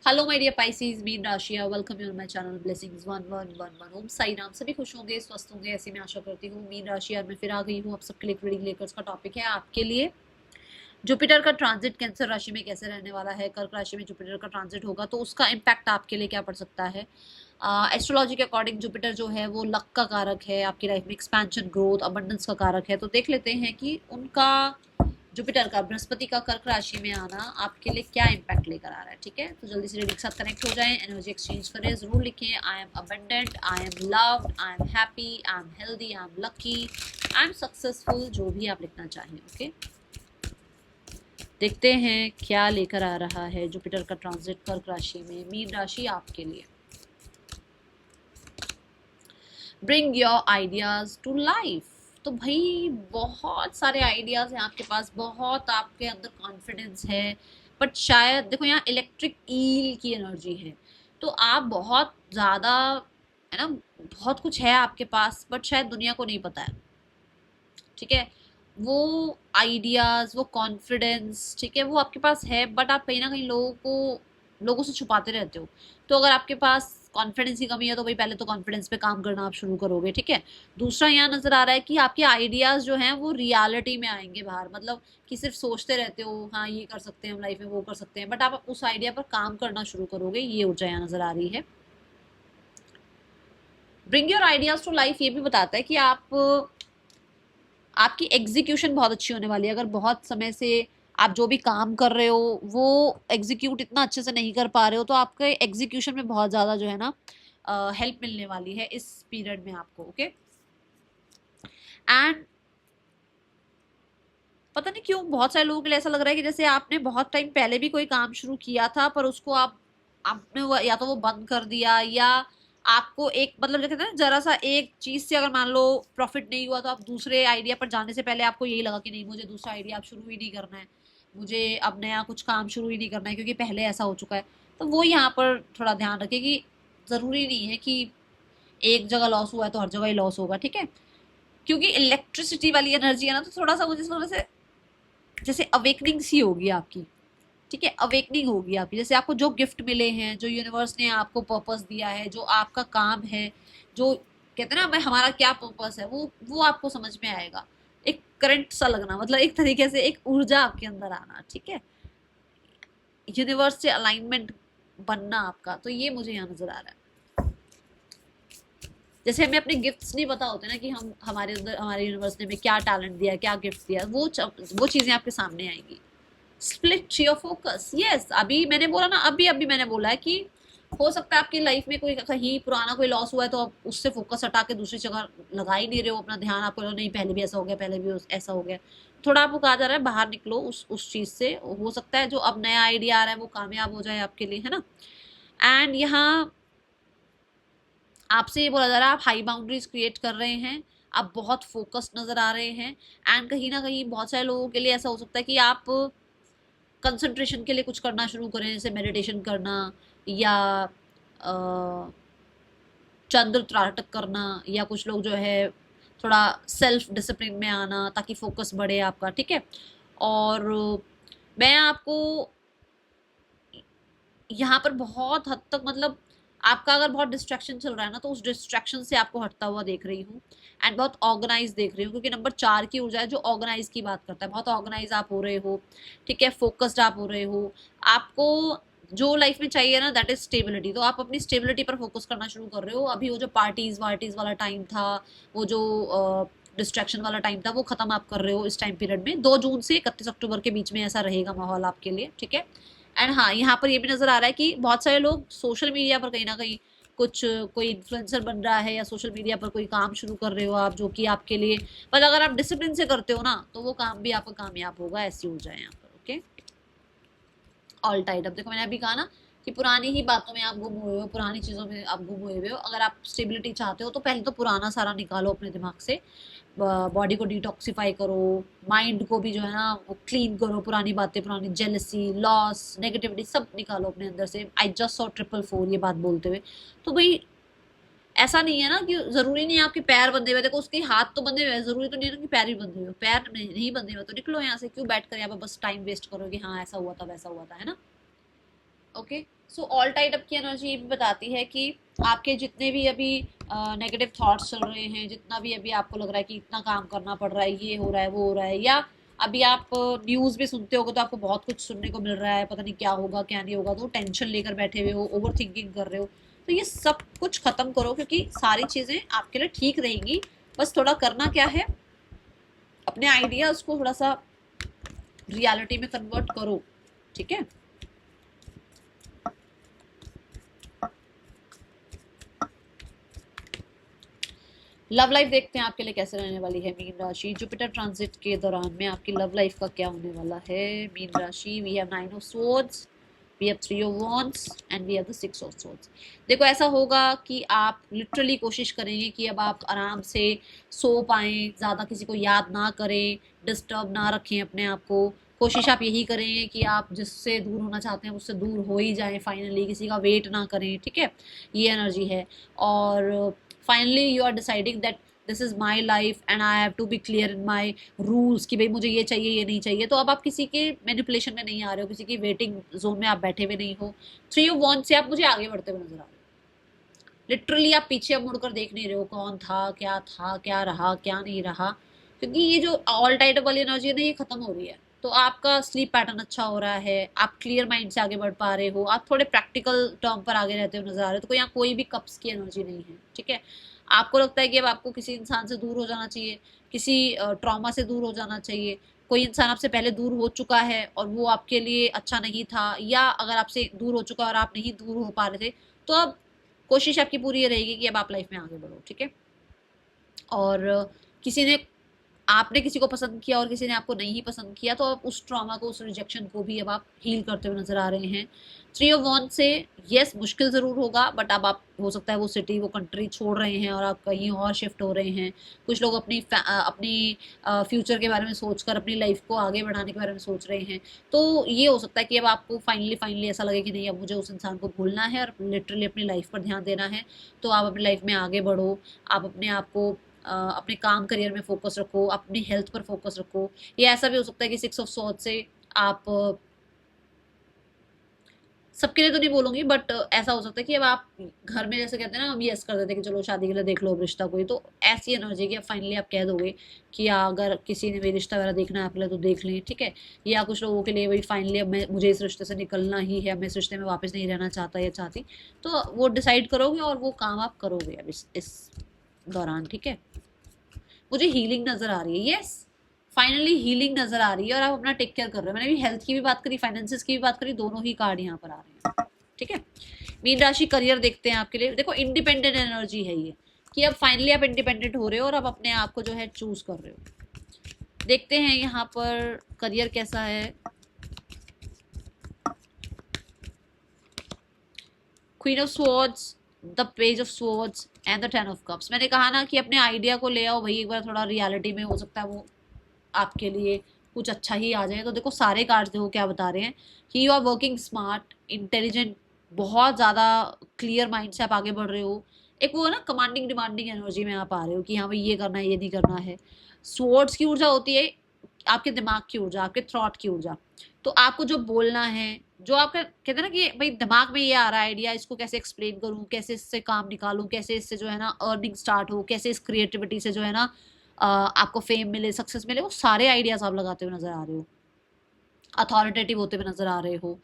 Hello my dear Pisces, मीन राशिया, welcome you on my channel blessings 1111। Om Sai Ram. सभी खुश होंगे, स्वस्थ होंगे, ऐसी मैं आशा करती हूँ। मीन राशिया में फिर आ गई हूँ आप सबके लिए रीडिंग लेकर। उसका टॉपिक है आपके लिए जुपिटर का ट्रांजिट कैंसर राशि में कैसे रहने वाला है। कर्क राशि में जुपिटर का ट्रांजिट होगा तो उसका इम्पैक्ट आपके लिए क्या पड़ सकता है। एस्ट्रोलॉजी के अकॉर्डिंग जुपिटर जो है वो लक का कारक है, आपकी लाइफ में एक्सपेंशन, ग्रोथ, अबंडेंस का कारक है। तो देख लेते हैं कि उनका जुपिटर का बृहस्पति का कर्क राशि में आना आपके लिए क्या इम्पैक्ट लेकर आ रहा है। ठीक है, तो जल्दी से रीडिंग के साथ कनेक्ट हो जाएं, एनर्जी एक्सचेंज करें। जरूर लिखें I am abundant, I am loved, I am happy, I am healthy, I am lucky, I am successful, जो भी आप लिखना चाहें। ओके, देखते हैं क्या लेकर आ रहा है जुपिटर का ट्रांजिट कर्क राशि में मीन राशि आपके लिए। Bring your ideas to life. तो भाई बहुत सारे आइडियाज हैं आपके पास, बहुत आपके अंदर कॉन्फिडेंस है, बट शायद देखो यहाँ इलेक्ट्रिक ईल की एनर्जी है। तो आप बहुत ज़्यादा, है ना, बहुत कुछ है आपके पास बट शायद दुनिया को नहीं पता है। ठीक है, वो आइडियाज़, वो कॉन्फिडेंस, ठीक है, वो आपके पास है बट आप कहीं ना कहीं लोगों से छुपाते रहते हो। तो अगर आपके पास कॉन्फिडेंस की कमी है तो भाई पहले तो कॉन्फिडेंस पे काम करना आप शुरू करोगे। ठीक है, दूसरा यहाँ नजर आ रहा है कि आपके आइडियाज़ जो हैं वो रियलिटी में आएंगे बाहर। मतलब कि सिर्फ सोचते रहते हो हाँ ये कर सकते हैं हम लाइफ में, वो कर सकते हैं, बट आप उस आइडिया पर काम करना शुरू करोगे। ये ऊर्जा यहाँ नजर आ रही है। Bring your ideas to life ये भी बताता है कि आपकी एग्जीक्यूशन बहुत अच्छी होने वाली है। अगर बहुत समय से आप जो भी काम कर रहे हो वो एग्जीक्यूट इतना अच्छे से नहीं कर पा रहे हो तो आपके एग्जीक्यूशन में बहुत ज़्यादा जो है ना हेल्प मिलने वाली है इस पीरियड में आपको। ओके, एंड पता नहीं क्यों बहुत सारे लोगों के लिए ऐसा लग रहा है कि जैसे आपने बहुत टाइम पहले भी कोई काम शुरू किया था पर उसको आपने या तो वो बंद कर दिया, या आपको एक मतलब जो कहते हैं ना जरा सा एक चीज से अगर मान लो प्रॉफिट नहीं हुआ तो आप दूसरे आइडिया पर जाने से पहले आपको यही लगा कि नहीं मुझे दूसरा आइडिया आप शुरू ही नहीं करना है, मुझे अब नया कुछ काम शुरू ही नहीं करना है क्योंकि पहले ऐसा हो चुका है। तो वो यहाँ पर थोड़ा ध्यान रखें कि जरूरी नहीं है कि एक जगह लॉस हुआ है तो हर जगह ही लॉस होगा। ठीक है, क्योंकि इलेक्ट्रिसिटी वाली एनर्जी है ना, तो थोड़ा सा मुझे इस वजह से जैसे अवेकनिंग सी होगी आपकी। ठीक है, अवेकनिंग होगी आपकी, जैसे आपको जो गिफ्ट मिले हैं, जो यूनिवर्स ने आपको पर्पस दिया है, जो आपका काम है, जो कहते हैं ना मैं हमारा क्या पर्पस है, वो आपको समझ में आएगा। एक करंट सा लगना, मतलब एक तरीके से एक ऊर्जा आपके अंदर आना। ठीक है, यूनिवर्स से अलाइनमेंट बनना आपका, तो ये मुझे यहाँ नजर आ रहा है। जैसे हमें अपने गिफ्ट्स नहीं पता होते ना कि हम हमारे अंदर हमारे यूनिवर्स ने हमें क्या टैलेंट दिया, क्या गिफ्ट दिया, वो चीजें आपके सामने आएंगी। Split your focus. यस, अभी मैंने बोला ना, अभी मैंने बोला है कि हो सकता है आपकी लाइफ में कोई कहीं पुराना कोई लॉस हुआ है तो आप उससे फोकस हटा के दूसरी जगह लगा ही नहीं रहे हो अपना ध्यान। आपको नहीं पहले भी ऐसा हो गया, पहले भी ऐसा हो गया। थोड़ा आपको कहा जा रहा है बाहर निकलो उस चीज से। हो सकता है जो अब नया आइडिया आ रहा है वो कामयाब हो जाए आपके लिए, है ना। एंड यहाँ आपसे ये बोला जा रहा है आप हाई बाउंड्रीज क्रिएट कर रहे हैं, आप बहुत फोकस्ड नजर आ रहे हैं। एंड कहीं ना कहीं बहुत सारे लोगों के लिए ऐसा हो सकता है कि आप कंसंट्रेशन के लिए कुछ करना शुरू करें, जैसे मेडिटेशन करना, या चंद्र त्राटक करना, या कुछ लोग जो है थोड़ा सेल्फ डिसिप्लिन में आना ताकि फोकस बढ़े आपका। ठीक है, और मैं आपको यहाँ पर बहुत हद तक मतलब आपका अगर बहुत डिस्ट्रैक्शन चल रहा है ना तो उस डिस्ट्रैक्शन से आपको हटता हुआ देख रही हूँ। एंड बहुत ऑर्गेनाइज देख रही हूँ क्योंकि नंबर 4 की ऊर्जा है जो ऑर्गेनाइज की बात करता है। बहुत ऑर्गेनाइज आप हो रहे हो, ठीक है, फोकस्ड आप हो रहे हो। आपको जो लाइफ में चाहिए ना दैट इज स्टेबिलिटी, तो आप अपनी स्टेबिलिटी पर फोकस करना शुरू कर रहे हो। अभी वो जो पार्टीज वार्टीज वाला टाइम था, वो जो डिस्ट्रैक्शन वाला टाइम था, वो खत्म आप कर रहे हो इस टाइम पीरियड में। 2 जून से 31 अक्टूबर के बीच में ऐसा रहेगा माहौल आपके लिए। ठीक है, एंड हाँ यहाँ पर ये भी नजर आ रहा है कि बहुत सारे लोग सोशल मीडिया पर कहीं ना कहीं कुछ कोई इन्फ्लुएंसर बन रहा है या सोशल मीडिया पर कोई काम शुरू कर रहे हो आप, जो कि आपके लिए, पर अगर आप डिसिप्लिन से करते हो ना तो वो काम भी आपका कामयाब होगा। ऐसी ऊर्जा है यहाँ पर। Okay, all tight. अब देखो मैंने अभी कहा ना कि पुरानी ही बातों में आप गुम हुए हो, पुरानी चीज़ों में आप गुम हुए हो। अगर आप स्टेबिलिटी चाहते हो तो पहले तो पुराना सारा निकालो अपने दिमाग से, बॉडी को डिटॉक्सिफाई करो, माइंड को भी जो है ना वो क्लीन करो, पुरानी बातें, पुरानी जेलसी, लॉस, नेगेटिविटी सब निकालो अपने अंदर से। आई जस्ट सॉ 444 ये बात बोलते हुए। तो भाई ऐसा नहीं है ना कि जरूरी नहीं है आपके पैर बंधे हुए, देखो उसके हाथ तो बंधे हुए हैं, जरूरी तो नहीं है ना कि पैर भी बंधे हुए, पैर नहीं बंधे हुए तो निकलो यहाँ से। क्यों बैठ कर यहाँ पर बस टाइम वेस्ट करोगे, हाँ ऐसा हुआ था वैसा हुआ था, है ना। Okay. So all tied up की एनर्जी ये भी बताती है कि आपके जितने भी अभी नेगेटिव थॉट्स चल रहे हैं, जितना भी अभी आपको लग रहा है कि इतना काम करना पड़ रहा है, ये हो रहा है, वो हो रहा है, या अभी आप न्यूज़ भी सुनते होगे तो आपको बहुत कुछ सुनने को मिल रहा है, पता नहीं क्या होगा क्या नहीं होगा, तो टेंशन लेकर बैठे हुए हो, ओवर थिंकिंग कर रहे हो, तो ये सब कुछ खत्म करो, क्योंकि सारी चीज़ें आपके लिए ठीक रहेंगी। बस थोड़ा करना क्या है, अपने आइडियाज को थोड़ा सा रियलिटी में कन्वर्ट करो, ठीक है। लव लाइफ देखते हैं आपके लिए कैसे रहने वाली है मीन राशि। जुपिटर ट्रांजिट के दौरान में आपकी लव लाइफ का क्या होने वाला है मीन राशि। We have 9 of swords, we have 3 of wands and we have the 6 of swords. देखो ऐसा होगा कि आप लिटरली कोशिश करेंगे कि अब आप आराम से सो पाएं, ज़्यादा किसी को याद ना करें, डिस्टर्ब ना रखें अपने आप को। कोशिश आप यही करेंगे कि आप जिससे दूर होना चाहते हैं उससे दूर हो ही जाएं फाइनली, किसी का वेट ना करें, ठीक है। ये एनर्जी है। और finally you are deciding that this is my life and I have to be clear in my rules कि भाई मुझे ये चाहिए ये नहीं चाहिए। तो अब आप किसी के मैनिपुलेशन में नहीं आ रहे हो, किसी की वेटिंग जोन में आप बैठे हुए नहीं हो। 3 ऑफ वॉन्ड्स से आप मुझे आगे बढ़ते हुए नजर आ रहे हो। लिटरली आप पीछे अब मुड़कर देख नहीं रहे हो कौन था क्या रहा क्या नहीं रहा, क्योंकि ये जो ऑल टाइड वाली एनर्जी है ना, ये खत्म हो रही है। तो आपका स्लीप पैटर्न अच्छा हो रहा है, आप क्लियर माइंड से आगे बढ़ पा रहे हो, आप थोड़े प्रैक्टिकल टर्म पर आगे रहते हो नजर आ रहे हो। तो यहाँ कोई भी कप्स की एनर्जी नहीं है, ठीक है। आपको लगता है कि अब आपको किसी इंसान से दूर हो जाना चाहिए, किसी ट्रॉमा से दूर हो जाना चाहिए, कोई इंसान आपसे पहले दूर हो चुका है और वो आपके लिए अच्छा नहीं था, या अगर आपसे दूर हो चुका और आप नहीं दूर हो पा रहे थे, तो अब कोशिश आपकी पूरी ये रहेगी कि अब आप लाइफ में आगे बढ़ो, ठीक है। और किसी ने आपने किसी को पसंद किया और किसी ने आपको नहीं पसंद किया, तो आप उस ट्रॉमा को, उस रिजेक्शन को भी अब आप हील करते हुए नजर आ रहे हैं। 3 ऑफ वॉन्ड से यस मुश्किल ज़रूर होगा, बट अब आप हो सकता है वो सिटी वो कंट्री छोड़ रहे हैं और आप कहीं और शिफ्ट हो रहे हैं। कुछ लोग अपनी फ्यूचर के बारे में सोचकर अपनी लाइफ को आगे बढ़ाने के बारे में सोच रहे हैं। तो ये हो सकता है कि अब आपको फाइनली ऐसा लगे कि नहीं, अब मुझे उस इंसान को भूलना है और लिटरली अपनी लाइफ पर ध्यान देना है। तो आप अपनी लाइफ में आगे बढ़ो, आप अपने आप को अपने काम करियर में फोकस रखो, अपनी हेल्थ पर फोकस रखो। ये ऐसा भी हो सकता है कि 6 ऑफ स्वॉर्ड से आप सबके लिए तो नहीं बोलूंगी, बट ऐसा हो सकता है कि अब आप घर में जैसे कहते हैं ना, हम यस कर देते हैं कि चलो शादी के लिए देख लो अब रिश्ता कोई, तो ऐसी एनर्जी कि फाइनली आप कह दोगे कि अगर किसी ने भी रिश्ता वगैरह देखना है आपके लिए तो देख लें, ठीक है। या कुछ लोगों के लिए वही फाइनली अब मुझे इस रिश्ते से निकलना ही है, मैं इस रिश्ते में वापस नहीं रहना चाहता या चाहती, तो वो डिसाइड करोगे और वो काम आप करोगे अब इस दौरान, ठीक है। मुझे हीलिंग नजर आ रही है, यस फाइनली हीलिंग नजर आ रही है, और आप अपना टेक केयर कर रहे हो। मैंने भी हेल्थ की भी बात करी, फाइनेंसेस की भी बात करी, दोनों ही कार्ड यहाँ पर आ रहे हैं, ठीक है। मीन राशि करियर देखते हैं आपके लिए। देखो इंडिपेंडेंट एनर्जी है ये, कि अब फाइनली आप इंडिपेंडेंट हो रहे हो और आप अपने आप को जो है चूज कर रहे हो। देखते हैं यहाँ पर करियर कैसा है। Queen of swords, the page of swords and the 10 of cups. मैंने कहा ना कि अपने आइडिया को ले आओ भाई एक बार, थोड़ा रियलिटी में हो सकता है वो आपके लिए कुछ अच्छा ही आ जाए। तो देखो सारे कार्ड्स देखो क्या बता रहे हैं कि you are working smart, intelligent, बहुत ज़्यादा क्लियर माइंड से आप आगे बढ़ रहे हो। एक वो ना कमांडिंग डिमांडिंग एनर्जी में आप आ रहे हो कि हाँ भाई ये करना है ये नहीं करना है। स्वॉर्ड्स की ऊर्जा होती है आपके दिमाग की ऊर्जा, आपके थॉट की ऊर्जा। तो आपको जो बोलना है, जो आपका कहते हैं ना कि भाई दिमाग में ये आ रहा है आइडिया, इसको कैसे एक्सप्लेन करूँ, कैसे इससे काम निकालूं, कैसे इससे जो है ना अर्निंग स्टार्ट हो, कैसे इस क्रिएटिविटी से जो है ना आपको फेम मिले, सक्सेस मिले, वो सारे आइडियाज आप लगाते हुए नजर आ रहे हो, अथॉरिटेटिव होते हुए नजर आ रहे हो।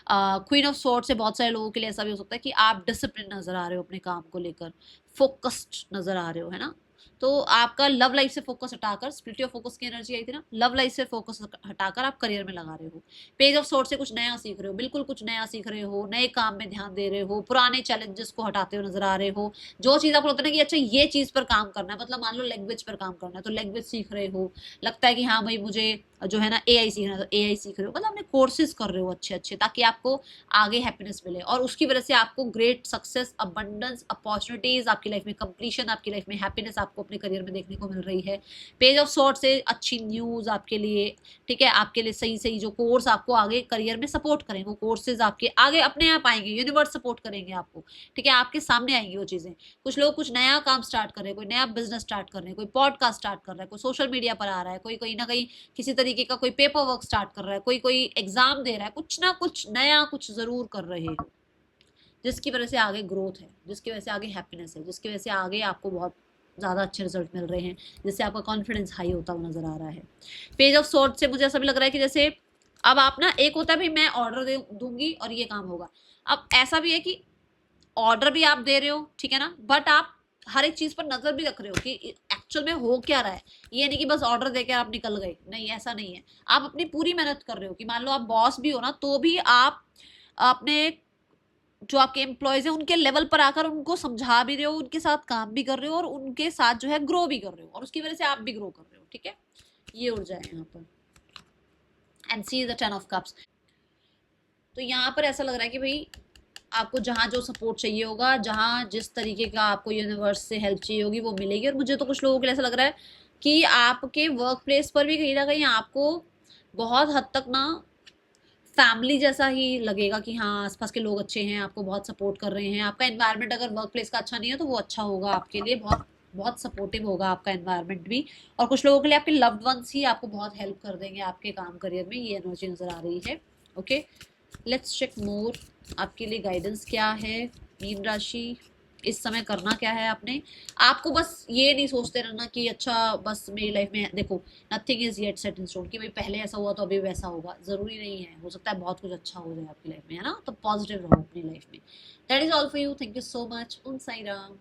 क्वीन ऑफ स्वॉर्ड से बहुत सारे लोगों के लिए ऐसा भी हो सकता है कि आप डिसिप्लिन नजर आ रहे हो, अपने काम को लेकर फोकस्ड नजर आ रहे हो, है ना। तो आपका लव लाइफ से फोकस हटाकर, स्प्लिट ऑफ फोकस की एनर्जी आई थी ना, लव लाइफ से फोकस हटाकर आप करियर में लगा रहे हो। पेज ऑफ स्वॉर्ड से कुछ नया सीख रहे हो, बिल्कुल कुछ नया सीख रहे हो, नए काम में ध्यान दे रहे हो, पुराने चैलेंजेस को हटाते हुए नजर आ रहे हो। जो चीज़ आपको लगता है ना कि अच्छा ये चीज़ पर काम करना है, मतलब मान लो लैंग्वेज पर काम करना है, तो लैंग्वेज सीख रहे हो। लगता है कि हाँ भाई मुझे जो है ना एआई सीखना है, तो एआई सीख रहे हो, मतलब अपने कोर्सेज कर रहे हो अच्छे अच्छे, ताकि आपको आगे हैप्पीनेस मिले और उसकी वजह से आपको ग्रेट सक्सेस, अबंडेंस, अपॉर्चुनिटीज आपकी लाइफ में, कंप्लीशन आपकी लाइफ में, हैप्पीनेस आपको अपनी अपने करियर में देखने को मिल रही है। पेज ऑफ सॉर्ड से अच्छी न्यूज आपके लिए, ठीक है, आपके लिए सही सही जो कोर्स आपको आगे करियर में सपोर्ट करेंगे, वो कोर्सेज आपके आगे अपने आप आएंगे, यूनिवर्स सपोर्ट करेंगे आपको, ठीक है, आपके सामने आएंगी वो चीजें। कुछ लोग कुछ नया काम स्टार्ट कर रहे हैं, कोई नया बिजनेस स्टार्ट कर रहे हैं, कोई पॉडकास्ट स्टार्ट कर रहा है, कोई सोशल मीडिया पर आ रहा है, कोई कहीं ना कहीं किसी तरीके का कोई पेपर वर्क स्टार्ट कर रहा है, कोई कोई एग्जाम दे रहा है, कुछ ना कुछ नया कुछ जरूर कर रहे हो, जिसकी वजह से आगे ग्रोथ है, जिसकी वजह से आगे हैप्पीनेस है, जिसकी वजह से आगे आपको बहुत ज़्यादा अच्छे रिजल्ट मिल रहे हैं, जिससे आपका कॉन्फिडेंस हाई होता हुआ नजर आ रहा है। पेज ऑफ सॉर्ड से मुझे ऐसा भी लग रहा है कि जैसे अब आप ना, एक होता है भाई मैं ऑर्डर दूंगी और ये काम होगा, अब ऐसा भी है कि ऑर्डर भी आप दे रहे हो, ठीक है ना, बट आप हर एक चीज पर नजर भी रख रहे हो कि एक्चुअल में हो क्या रहा है। ये नहीं कि बस ऑर्डर देकर आप निकल गए, नहीं ऐसा नहीं है, आप अपनी पूरी मेहनत कर रहे हो कि मान लो आप बॉस भी हो ना, तो भी आप अपने जो आपके एम्प्लॉयज हैं उनके लेवल पर आकर उनको समझा भी रहे हो, उनके साथ काम भी कर रहे हो और उनके साथ जो है ग्रो भी कर रहे हो, और उसकी वजह से आप भी ग्रो कर रहे हो, ठीक है, ये ऊर्जा है यहाँ पर। And see the 10 of cups, तो यहाँ पर ऐसा लग रहा है कि भाई आपको जहाँ जो सपोर्ट चाहिए होगा, जहाँ जिस तरीके का आपको यूनिवर्स से हेल्प चाहिए होगी वो मिलेगी। और मुझे तो कुछ लोगों के लिए ऐसा लग रहा है कि आपके वर्क प्लेस पर भी कहीं ना कहीं आपको बहुत हद तक ना फैमिली जैसा ही लगेगा कि हाँ आसपास के लोग अच्छे हैं, आपको बहुत सपोर्ट कर रहे हैं। आपका एनवायरनमेंट अगर वर्क प्लेस का अच्छा नहीं है तो वो अच्छा होगा आपके लिए, बहुत बहुत सपोर्टिव होगा आपका एनवायरनमेंट भी। और कुछ लोगों के लिए आपके लव्ड वंस ही आपको बहुत हेल्प कर देंगे आपके काम करियर में, ये एनर्जी नजर आ रही है। ओके, लेट्स चेक मोर, आपके लिए गाइडेंस क्या है मीन राशि, इस समय करना क्या है आपने। आपको बस ये नहीं सोचते रहना कि अच्छा बस मेरी लाइफ में देखो nothing is yet set in stone, कि भाई पहले ऐसा हुआ तो अभी वैसा होगा, जरूरी नहीं है, हो सकता है बहुत कुछ अच्छा हो जाए आपकी लाइफ में, है ना, तो पॉजिटिव रहो अपनी लाइफ में। That is all for you, thank you so much, Om Sai Ram.